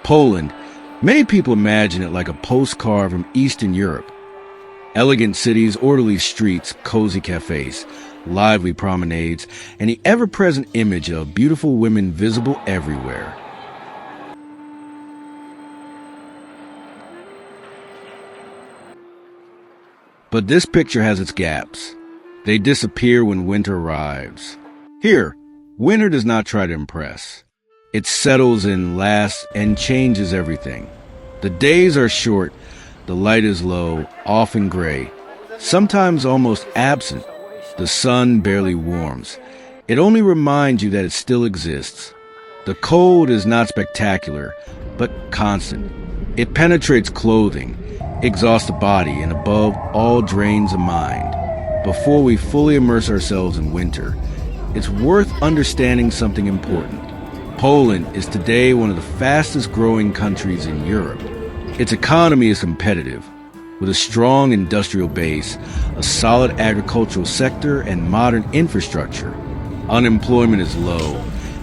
Poland, many people imagine it like a postcard from Eastern Europe. Elegant cities, orderly streets, cozy cafes, lively promenades, and the ever-present image of beautiful women visible everywhere. But this picture has its gaps. They disappear when winter arrives. Here, winter does not try to impress. It settles in, lasts, and changes everything. The days are short, the light is low, often gray, sometimes almost absent. The sun barely warms. It only reminds you that it still exists. The cold is not spectacular, but constant. It penetrates clothing, exhausts the body, and above all drains the mind. Before we fully immerse ourselves in winter, it's worth understanding something important. Poland is today one of the fastest growing countries in Europe. Its economy is competitive, with a strong industrial base, a solid agricultural sector, and modern infrastructure. Unemployment is low,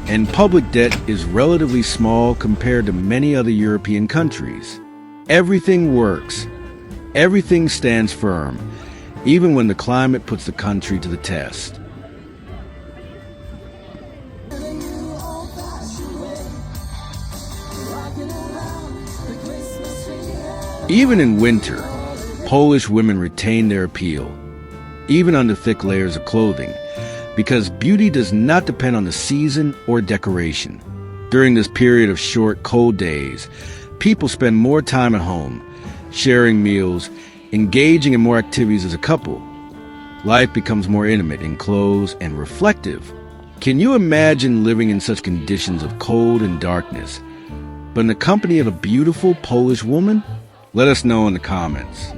and public debt is relatively small compared to many other European countries. Everything works. Everything stands firm, even when the climate puts the country to the test. Even in winter, Polish women retain their appeal, even under thick layers of clothing, because beauty does not depend on the season or decoration. During this period of short, cold days, people spend more time at home, sharing meals, engaging in more activities as a couple. Life becomes more intimate, enclosed, and reflective. Can you imagine living in such conditions of cold and darkness, but in the company of a beautiful Polish woman? Let us know in the comments.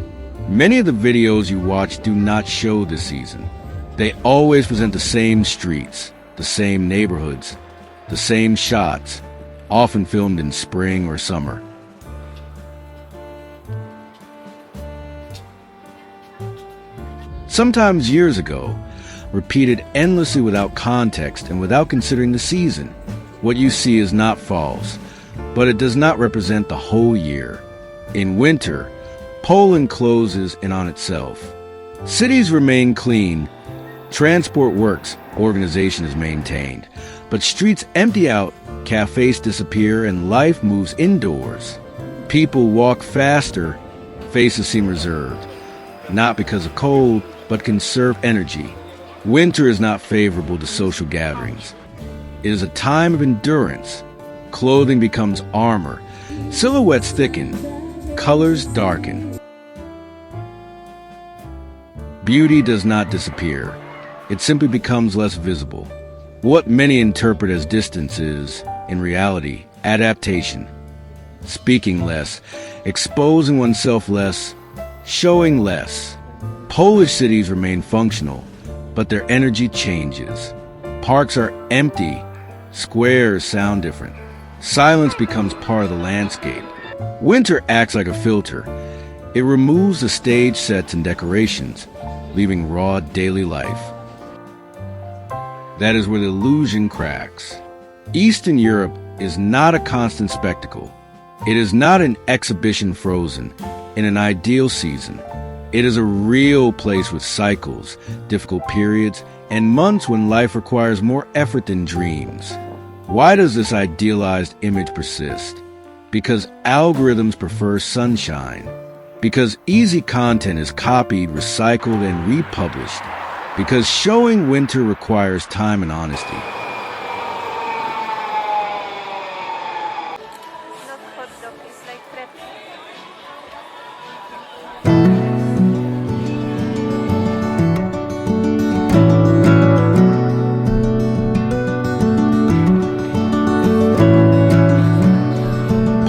Many of the videos you watch do not show this season. They always present the same streets, the same neighborhoods, the same shots, often filmed in spring or summer. Sometimes years ago, repeated endlessly without context and without considering the season. What you see is not false, but it does not represent the whole year. In winter, Poland closes in on itself. Cities remain clean, transport works, organization is maintained, but streets empty out, cafes disappear, and life moves indoors. People walk faster, faces seem reserved, not because of cold, but conserve energy. Winter is not favorable to social gatherings. It is a time of endurance. Clothing becomes armor, silhouettes thicken, colors darken. Beauty does not disappear. It simply becomes less visible. What many interpret as distance is, in reality, adaptation. Speaking less, exposing oneself less, showing less. Polish cities remain functional, but their energy changes. Parks are empty. Squares sound different. Silence becomes part of the landscape. Winter acts like a filter. It removes the stage sets and decorations, leaving raw daily life. That is where the illusion cracks. Eastern Europe is not a constant spectacle. It is not an exhibition frozen in an ideal season. It is a real place with cycles, difficult periods, and months when life requires more effort than dreams. Why does this idealized image persist? Because algorithms prefer sunshine. Because easy content is copied, recycled, and republished. Because showing winter requires time and honesty.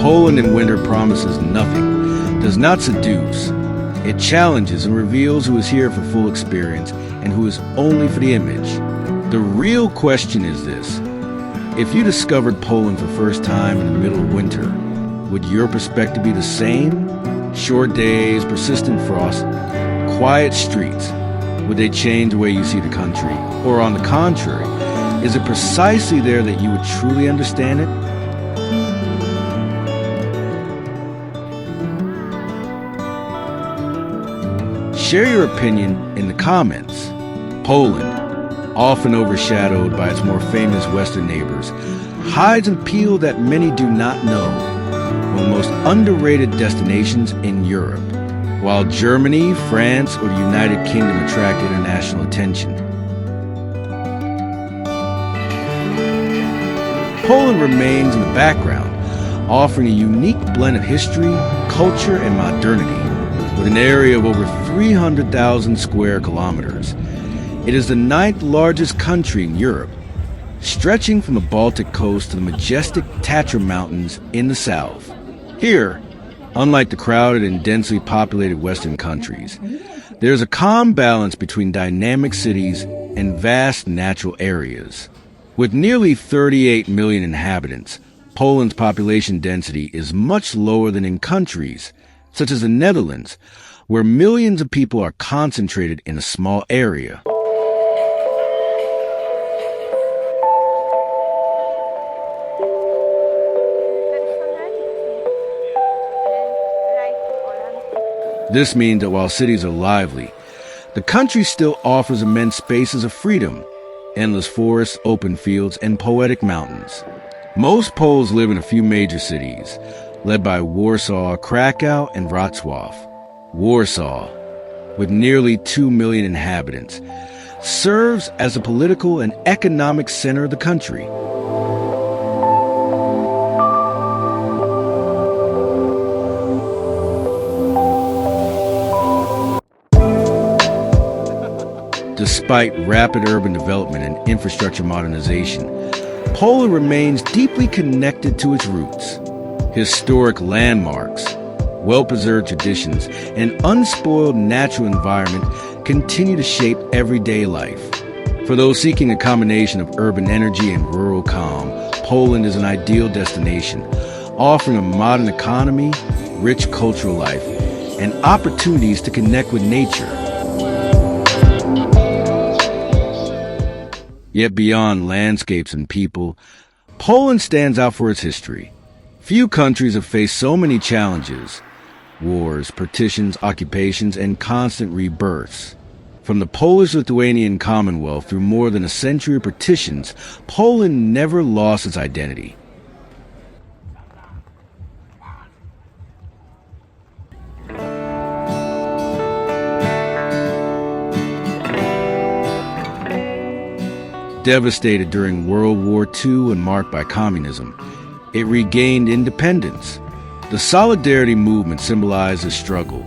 Poland in winter promises nothing, does not seduce. It challenges and reveals who is here for full experience and who is only for the image. The real question is this: if you discovered Poland for the first time in the middle of winter, would your perspective be the same? Short days, persistent frost, quiet streets. Would they change the way you see the country? Or on the contrary, is it precisely there that you would truly understand it? Share your opinion in the comments. Poland, often overshadowed by its more famous Western neighbors, hides an appeal that many do not know, one of the most underrated destinations in Europe, while Germany, France, or the United Kingdom attract international attention. Poland remains in the background, offering a unique blend of history, culture, and modernity, with an area of over 300,000 square kilometers. It is the 9th largest country in Europe, stretching from the Baltic coast to the majestic Tatra Mountains in the south. Here, unlike the crowded and densely populated Western countries, there is a calm balance between dynamic cities and vast natural areas. With nearly 38 million inhabitants, Poland's population density is much lower than in countries such as the Netherlands, where millions of people are concentrated in a small area. This means that while cities are lively, the country still offers immense spaces of freedom, endless forests, open fields, and poetic mountains. Most Poles live in a few major cities, led by Warsaw, Krakow, and Wrocław. Warsaw, with nearly 2 million inhabitants, serves as the political and economic center of the country. Despite rapid urban development and infrastructure modernization, Poland remains deeply connected to its roots. Historic landmarks, well-preserved traditions, and unspoiled natural environment continue to shape everyday life. For those seeking a combination of urban energy and rural calm, Poland is an ideal destination, offering a modern economy, rich cultural life, and opportunities to connect with nature. Yet beyond landscapes and people, Poland stands out for its history. Few countries have faced so many challenges: wars, partitions, occupations, and constant rebirths. From the Polish-Lithuanian Commonwealth through more than a century of partitions, Poland never lost its identity. Devastated during World War II and marked by communism, it regained independence. The Solidarity movement symbolized the struggle,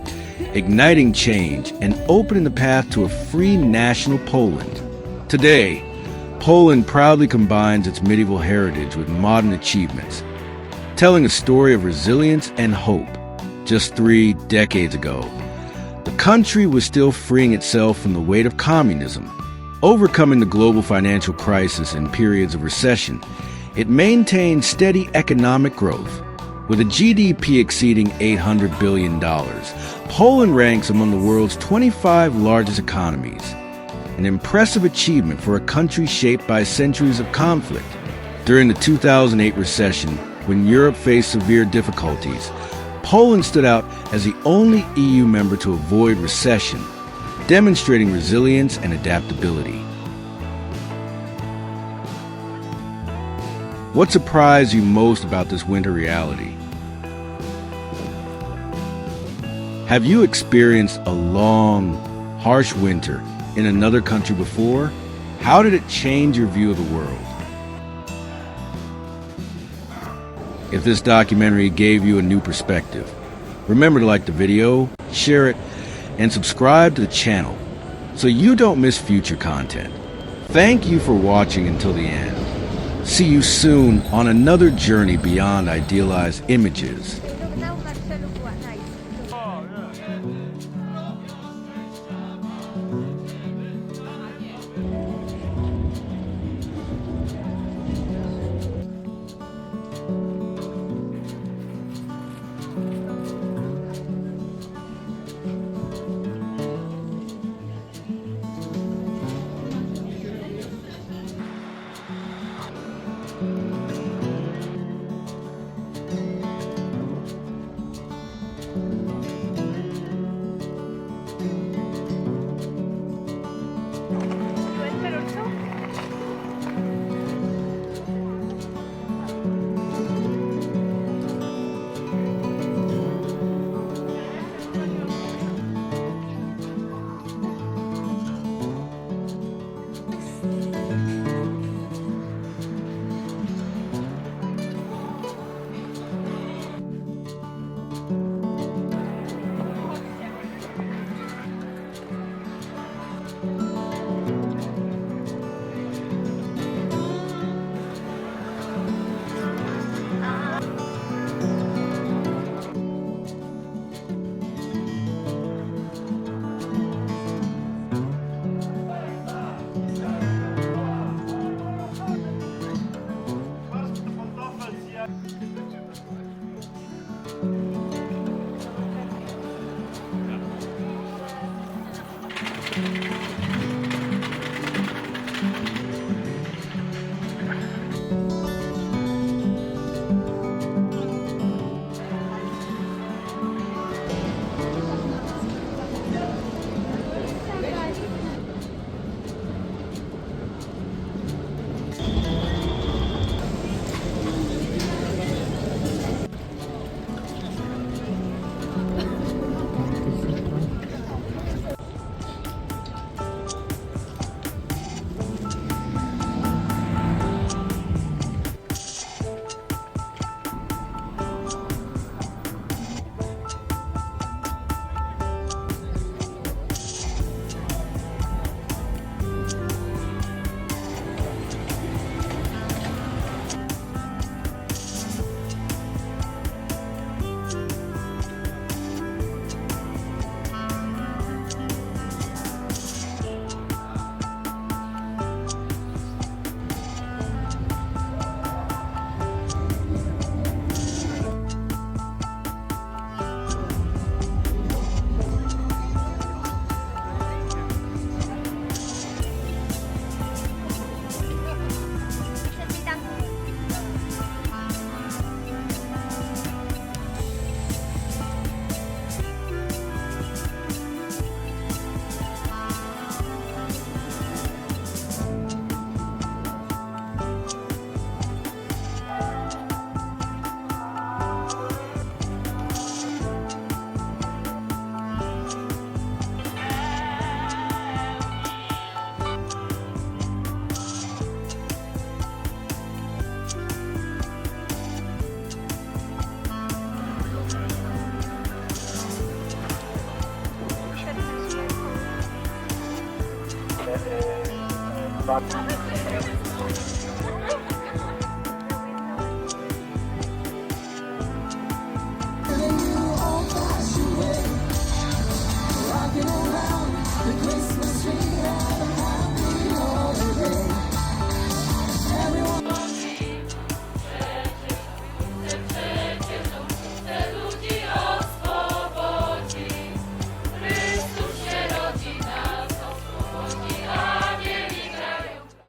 igniting change and opening the path to a free national Poland. Today, Poland proudly combines its medieval heritage with modern achievements, telling a story of resilience and hope. Just 3 decades ago, the country was still freeing itself from the weight of communism. Overcoming the global financial crisis and periods of recession, it maintained steady economic growth. With a GDP exceeding $800 billion, Poland ranks among the world's 25 largest economies, an impressive achievement for a country shaped by centuries of conflict. During the 2008 recession, when Europe faced severe difficulties, Poland stood out as the only EU member to avoid recession, demonstrating resilience and adaptability. What surprised you most about this winter reality? Have you experienced a long, harsh winter in another country before? How did it change your view of the world? If this documentary gave you a new perspective, remember to like the video, share it, and subscribe to the channel so you don't miss future content. Thank you for watching until the end. See you soon on another journey beyond idealized images. Rocking around the Christmas